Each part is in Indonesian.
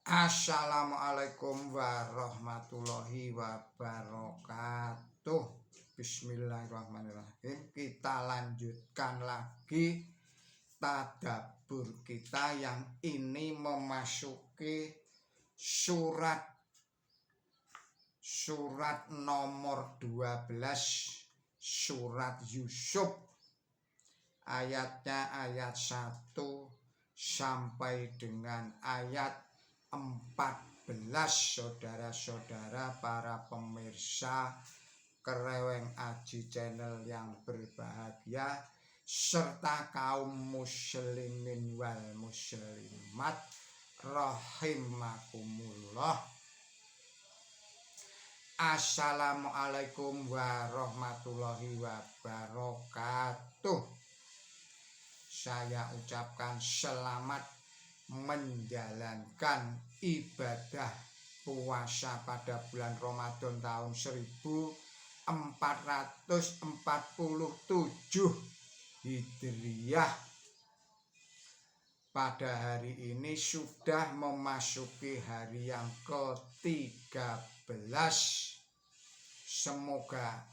Assalamualaikum warahmatullahi wabarakatuh. Bismillahirrahmanirrahim. Kita lanjutkan lagi tadabbur kita yang ini memasuki surat nomor 12 surat Yusuf. Ayatnya ayat 1 sampai dengan ayat 14. Saudara-saudara para pemirsa Kreweng Aji Channel yang berbahagia serta kaum muslimin wal muslimat rahimakumullah. Assalamualaikum warahmatullahi wabarakatuh. Saya ucapkan selamat menjalankan ibadah puasa pada bulan Ramadan tahun 1447 Hijriah. Pada hari ini sudah memasuki hari yang ke-13. Semoga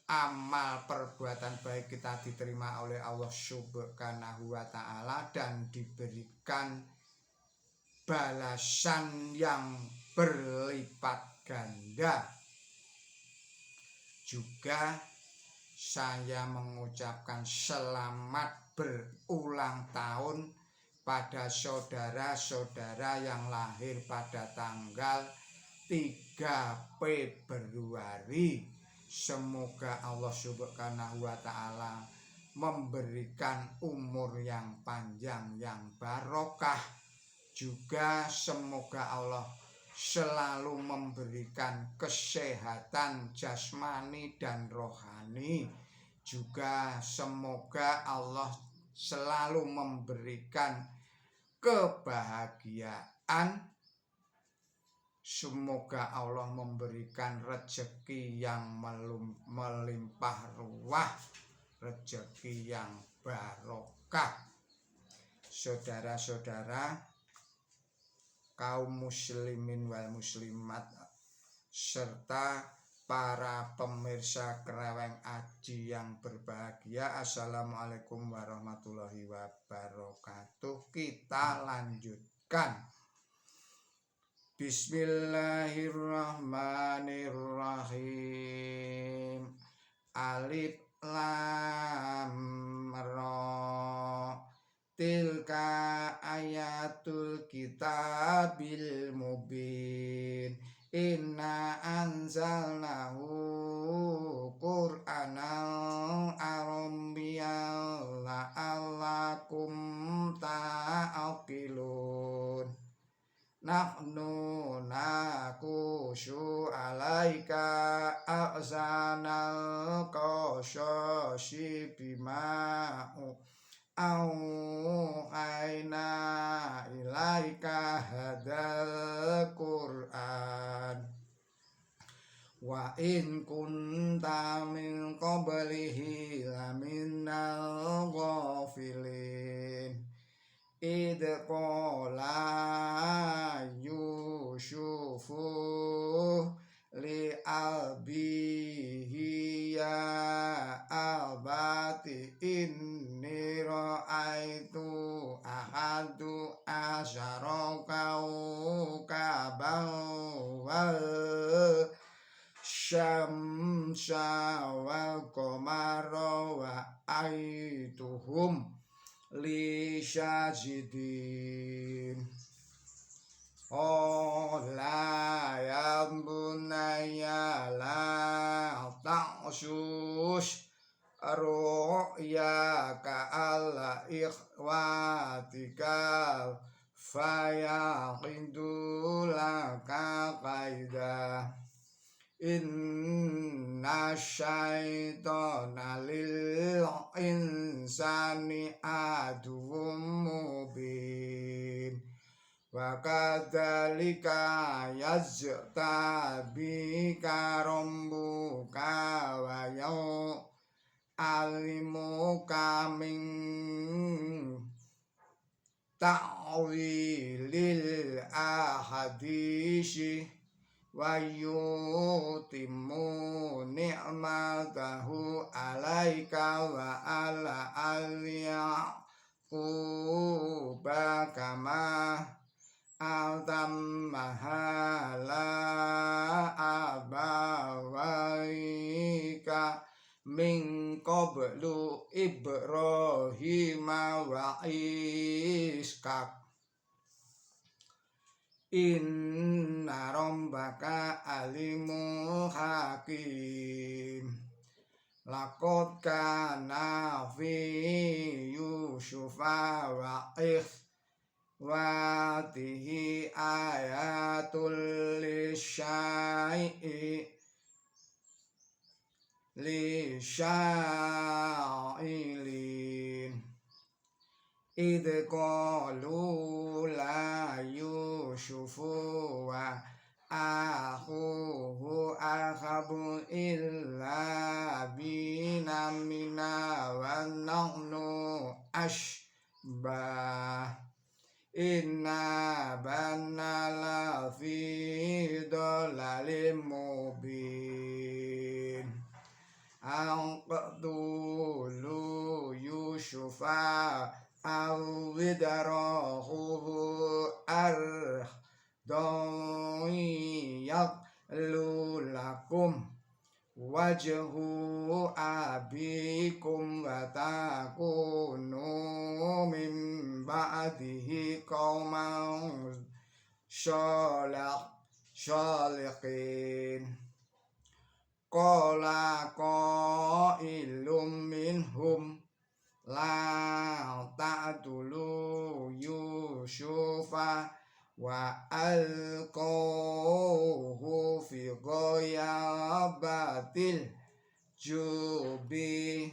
amal perbuatan baik kita diterima oleh Allah Subhanahu wa ta'ala dan diberikan balasan yang berlipat ganda. Juga saya mengucapkan selamat berulang tahun pada saudara-saudara yang lahir pada tanggal 3 Februari. Semoga Allah Subhanahu wa ta'ala memberikan umur yang panjang yang barokah. Juga semoga Allah selalu memberikan kesehatan jasmani dan rohani. Juga semoga Allah selalu memberikan kebahagiaan. Semoga Allah memberikan rezeki yang melimpah ruah, rezeki yang barokah. Saudara-saudara kaum muslimin wal muslimat serta para pemirsa Kreweng Aji yang berbahagia, assalamualaikum warahmatullahi wabarakatuh. Kita lanjutkan. Bismillahirrahmanirrahim. Alif lam ra. Tilka ayatul kitabil mubin. Inna anzalnahu Qur'anan Arabiyyan la'allakum ta'qilun. Nahnu nakushu alaika ahsanal qasasi bima auhayna ilaika hadal Qur'an wa in kunta min qablihi laminal ghafilin. Idh qala Yusufu li abihi ya abati inni ra'aitu ahadu asyara kawkaban wal syamsa wal qamara wa aituhum li sajidin. Qala ya bunayya la ta'sus ru'yaka ala ikhwatika fayaqidu laka qaida. Inna syaitana lil insani aduwwum mubin. Wa kadzalika yaztabika rabbuka wa alimuka min ta'wilil bil ahadisi wa yutimmu ni'matahu alaika wa ala al-yaquba kama mahala abawaika min qablu Ibrahim wa Ishaq inna rabbaka alimun hakim laqad kana fi yusufa wa ikhwatihi ayatul lisyailin idh qalu la yusufu wa akhuhu akhabu illa bina mina wa nahnu ashbah inna banna la fi dhalalim mubin anqadulu yusufa awidarahu ardhiyaklu lakum wajhu abikum wa takunu min ba'dihi qauman shalihin qala qailum minhum la ta'dulu yusufa wa alqawhu fi ghayabatil jubi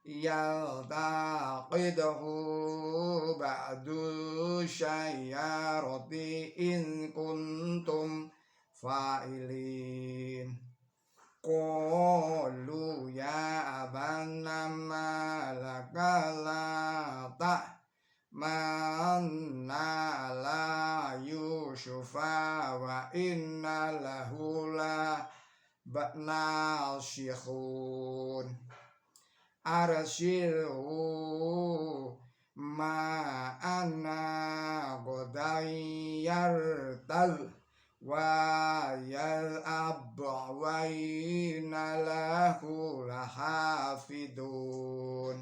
yaltaqidahu ba'du syayarati in kuntum fa'ilin qalu ya abana malaka la ta'manna la yusufa wa inna lahu la ba'na syikhun arsilhu ma'ana godayartal wa yal'ab wa inna lahu lahafidun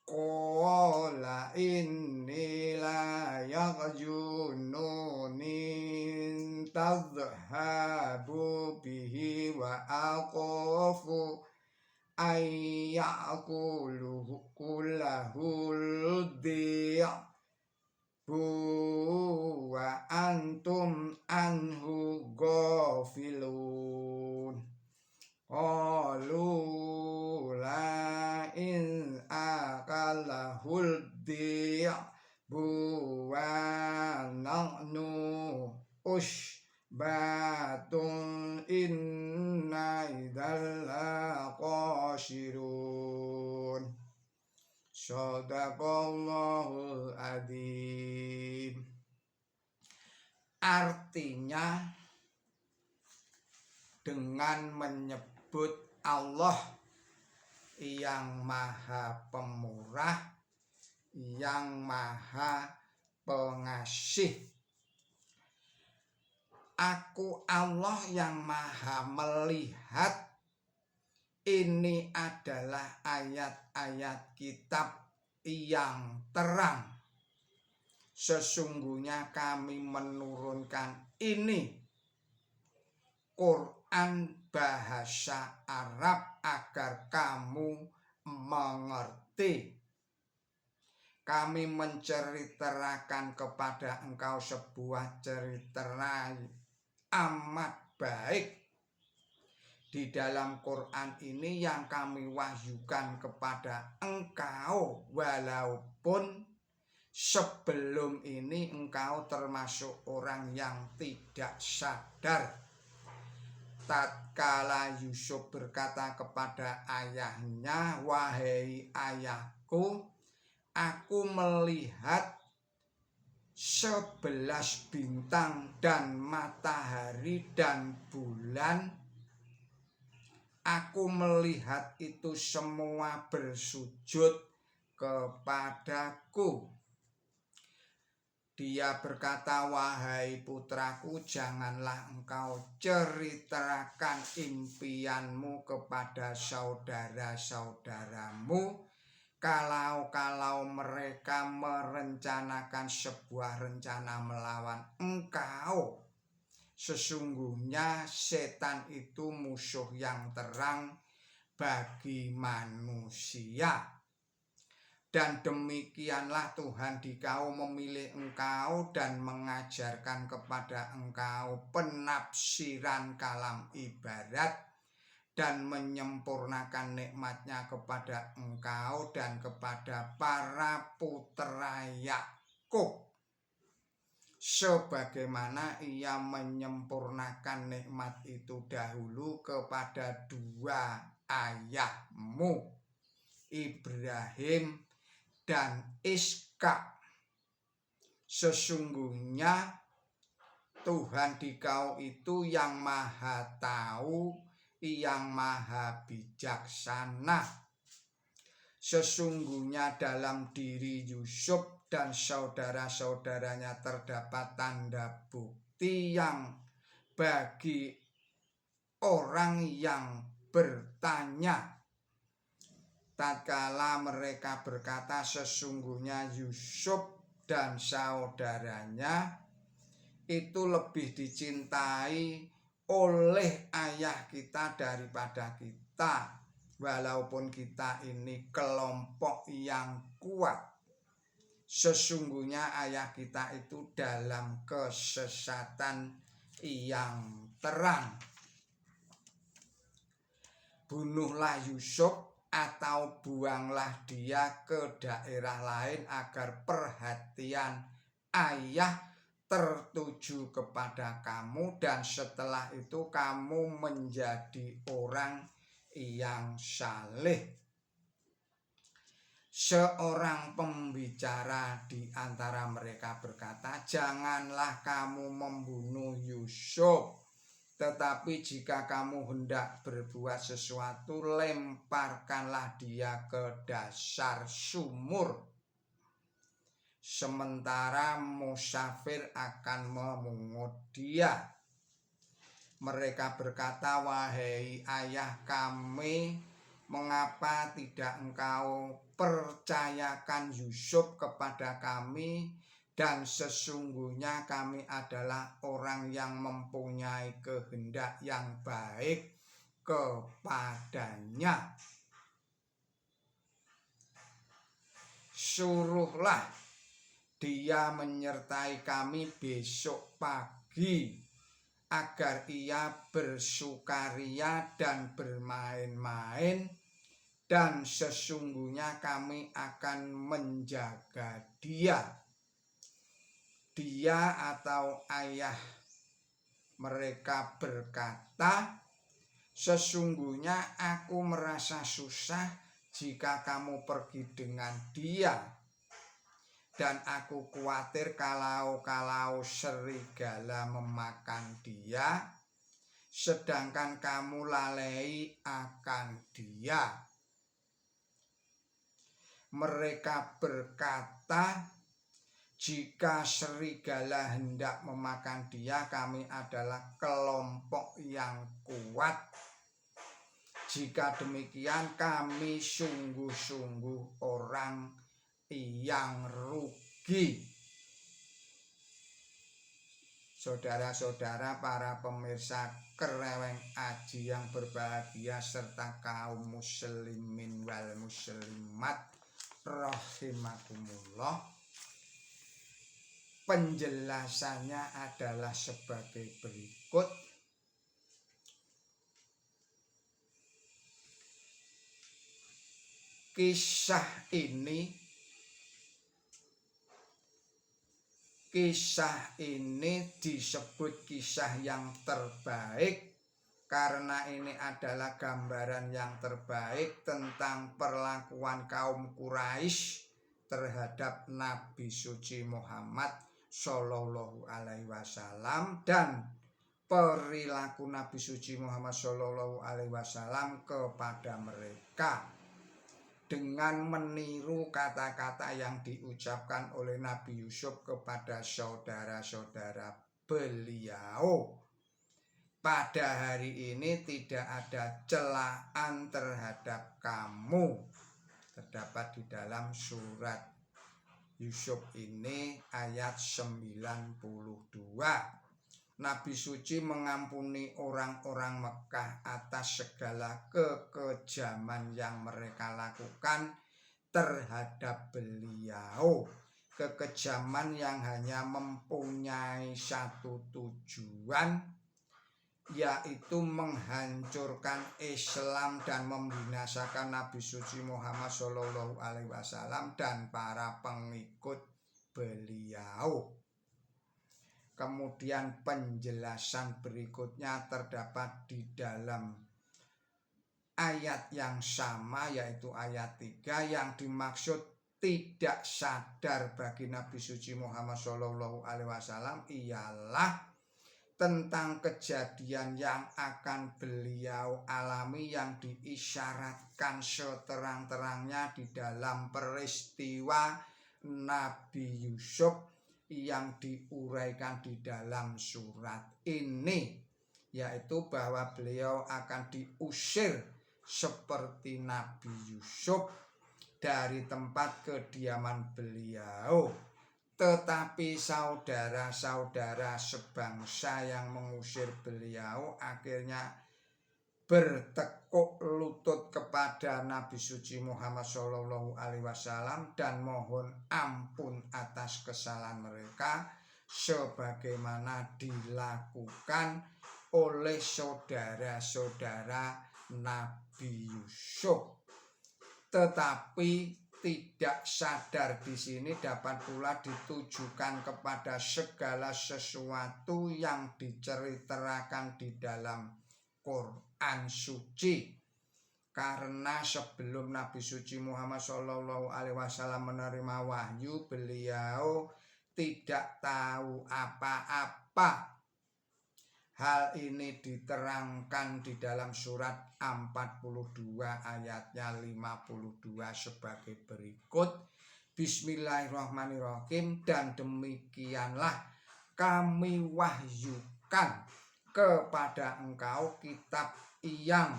qala inni la yaghjununi tadhhabu bihi wa aqafu ayyakuluhu kullahul wa antum anhu ghafilun qalu la in akalahul wa nahnu batun inna idalla qashirun sadaqallahul adzim. Artinya dengan menyebut Allah yang maha pemurah, yang maha pengasih. Aku Allah yang maha melihat. Ini adalah ayat-ayat kitab yang terang. Sesungguhnya kami menurunkan ini Quran bahasa Arab agar kamu mengerti. Kami menceritakan kepada engkau sebuah cerita amat baik. Di dalam Quran ini yang kami wahyukan kepada engkau, walaupun sebelum ini engkau termasuk orang yang tidak sadar. Tatkala Yusuf berkata kepada ayahnya, wahai ayahku, aku melihat 11 bintang dan matahari dan bulan, aku melihat itu semua bersujud kepadaku. Dia berkata, wahai putraku, janganlah engkau ceritakan impianmu kepada saudara-saudaramu, kalau mereka merencanakan sebuah rencana melawan engkau. Sesungguhnya setan itu musuh yang terang bagi manusia. Dan demikianlah Tuhan dikau memilih engkau dan mengajarkan kepada engkau penafsiran kalam ibarat, dan menyempurnakan nikmatnya kepada engkau dan kepada para putra Yakub, sebagaimana ia menyempurnakan nikmat itu dahulu kepada dua ayahmu, Ibrahim dan Ishak. Sesungguhnya Tuhan dikau itu yang maha tahu, yang maha bijaksana. Sesungguhnya dalam diri Yusuf dan saudara-saudaranya terdapat tanda bukti yang bagi orang yang bertanya. Tatkala mereka berkata, sesungguhnya Yusuf dan saudaranya itu lebih dicintai oleh ayah kita daripada kita, walaupun kita ini kelompok yang kuat. Sesungguhnya ayah kita itu dalam kesesatan yang terang. Bunuhlah Yusuf atau buanglah dia ke daerah lain agar perhatian ayah tertuju kepada kamu, dan setelah itu kamu menjadi orang yang saleh. Seorang pembicara di antara mereka berkata, janganlah kamu membunuh Yusuf, tetapi jika kamu hendak berbuat sesuatu, lemparkanlah dia ke dasar sumur. Sementara musafir akan memungut dia. Mereka berkata, wahai ayah kami, mengapa tidak engkau percayakan Yusuf kepada kami? Dan sesungguhnya kami adalah orang yang mempunyai kehendak yang baik kepadanya. Suruhlah dia menyertai kami besok pagi, agar ia bersukaria dan bermain-main, dan sesungguhnya kami akan menjaga dia. Dia atau ayah mereka berkata, sesungguhnya aku merasa susah jika kamu pergi dengan dia, dan aku khawatir kalau serigala memakan dia, sedangkan kamu lalai akan dia. Mereka berkata, jika serigala hendak memakan dia, kami adalah kelompok yang kuat. Jika demikian, kami sungguh-sungguh orang yang rugi. Saudara-saudara, para pemirsa Kreweng Aji yang berbahagia, serta kaum muslimin wal muslimat rahimakumullah, penjelasannya adalah sebagai berikut. Kisah ini disebut kisah yang terbaik karena ini adalah gambaran yang terbaik tentang perlakuan kaum Quraisy terhadap Nabi suci Muhammad Shallallahu Alaihi Wasallam dan perilaku Nabi suci Muhammad Shallallahu Alaihi Wasallam kepada mereka dengan meniru kata-kata yang diucapkan oleh Nabi Yusuf kepada saudara-saudara beliau. Pada hari ini tidak ada celaan terhadap kamu. Terdapat di dalam surat Yusuf ini ayat 92. Nabi suci mengampuni orang-orang Mekah atas segala kekejaman yang mereka lakukan terhadap beliau. Kekejaman yang hanya mempunyai satu tujuan, yaitu menghancurkan Islam dan membinasakan Nabi suci Muhammad Shallallahu Alaihi Wasallam dan para pengikut beliau. Kemudian penjelasan berikutnya terdapat di dalam ayat yang sama, yaitu ayat 3, yang dimaksud tidak sadar bagi Nabi suci Muhammad Shallallahu Alaihi Wasallam ialah tentang kejadian yang akan beliau alami yang diisyaratkan seterang-terangnya di dalam peristiwa Nabi Yusuf yang diuraikan di dalam surat ini, yaitu bahwa beliau akan diusir seperti Nabi Yusuf dari tempat kediaman beliau. Tetapi saudara-saudara sebangsa yang mengusir beliau akhirnya bertekuk lutut kepada Nabi suci Muhammad Shallallahu Alaihi Wasallam dan mohon ampun atas kesalahan mereka sebagaimana dilakukan oleh saudara-saudara Nabi Yusuf. Tetapi tidak sadar di sini dapat pula ditujukan kepada segala sesuatu yang diceritakan di dalam Quran suci, karena sebelum Nabi suci Muhammad Shallallahu Alaihi Wasallam menerima wahyu, beliau tidak tahu apa-apa. Hal ini diterangkan di dalam surat 42 ayatnya 52 sebagai berikut. Bismillahirrahmanirrahim. Dan demikianlah kami wahyukan kepada engkau kitab yang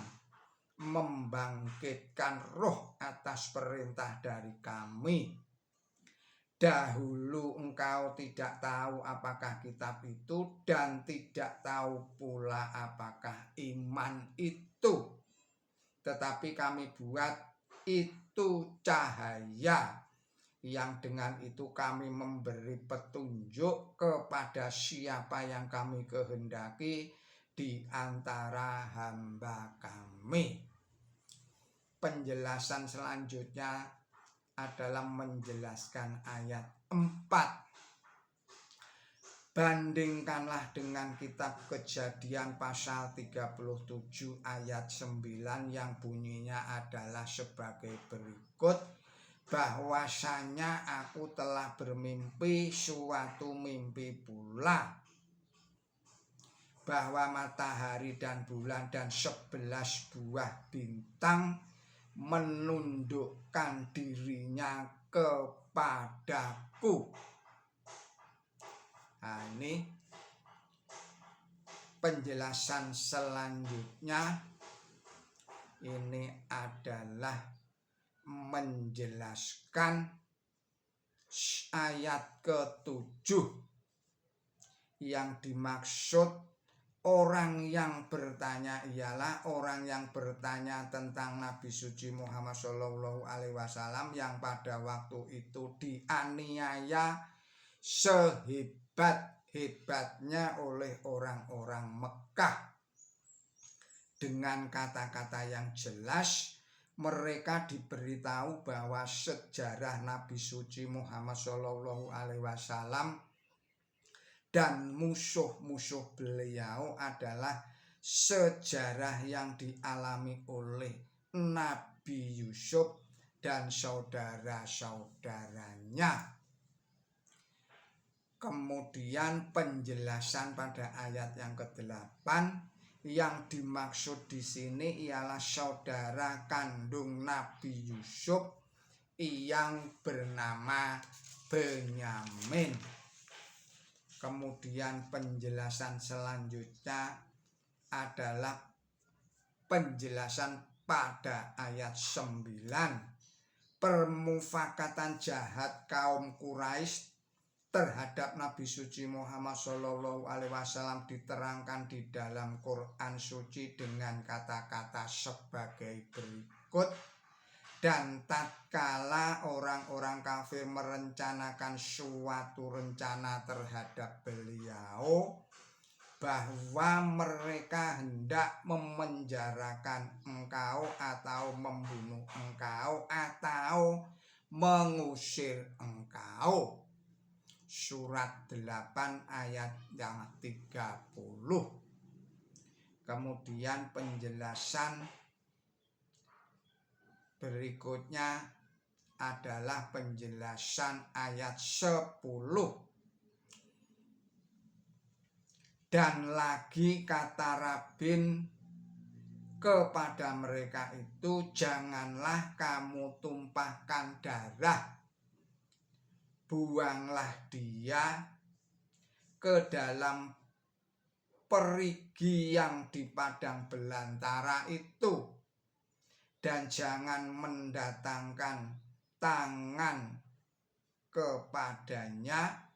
membangkitkan roh atas perintah dari kami. Dahulu engkau tidak tahu apakah kitab itu dan tidak tahu pula apakah iman itu. Tetapi kami buat itu cahaya yang dengan itu kami memberi petunjuk kepada siapa yang kami kehendaki di antara hamba kami. Penjelasan selanjutnya adalah menjelaskan ayat 4. Bandingkanlah dengan kitab Kejadian pasal 37 ayat 9 yang bunyinya adalah sebagai berikut. Bahwasanya aku telah bermimpi suatu mimpi pula, bahwa matahari dan bulan dan 11 buah bintang menundukkan dirinya kepadaku. Nah, ini penjelasan selanjutnya ini adalah menjelaskan ayat ke-7 yang dimaksud orang yang bertanya ialah orang yang bertanya tentang Nabi suci Muhammad Shallallahu Alaihi Wasallam yang pada waktu itu dianiaya sehebat-hebatnya oleh orang-orang Mekah. Dengan kata-kata yang jelas mereka diberitahu bahwa sejarah Nabi suci Muhammad Shallallahu Alaihi Wasallam dan musuh-musuh beliau adalah sejarah yang dialami oleh Nabi Yusuf dan saudara-saudaranya. Kemudian penjelasan pada ayat yang ke-8, yang dimaksud di sini ialah saudara kandung Nabi Yusuf yang bernama Benyamin. Kemudian penjelasan selanjutnya adalah penjelasan pada ayat 9, permufakatan jahat kaum Quraisy terhadap Nabi suci Muhammad Shallallahu Alaihi Wasallam diterangkan di dalam Quran suci dengan kata-kata sebagai berikut. Dan tatkala orang-orang kafir merencanakan suatu rencana terhadap beliau, bahwa mereka hendak memenjarakan engkau atau membunuh engkau atau mengusir engkau. Surat 8 ayat yang 30. Kemudian penjelasan berikutnya adalah penjelasan ayat 10. Dan lagi kata Rabbin kepada mereka itu, janganlah kamu tumpahkan darah, buanglah dia ke dalam perigi yang di padang belantara itu, dan jangan mendatangkan tangan kepadanya.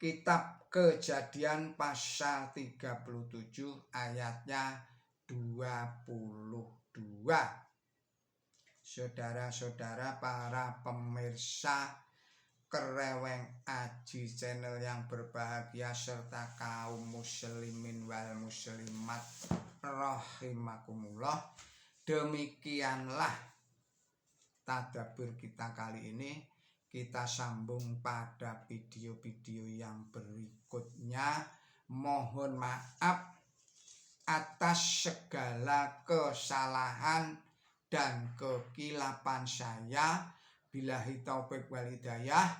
Kitab Kejadian pasal 37 ayatnya 22. Saudara-saudara para pemirsa Kereweng Aji channel yang berbahagia serta kaum muslimin wal muslimat rahimakumullah, demikianlah tadabbur kita kali ini. Kita sambung pada video-video yang berikutnya. Mohon maaf atas segala kesalahan dan kekilapan saya. Billahi taufik wal hidayah.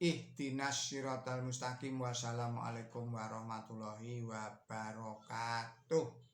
Ihdinas siratal mustaqim. Wassalamualaikum warahmatullahi wabarakatuh.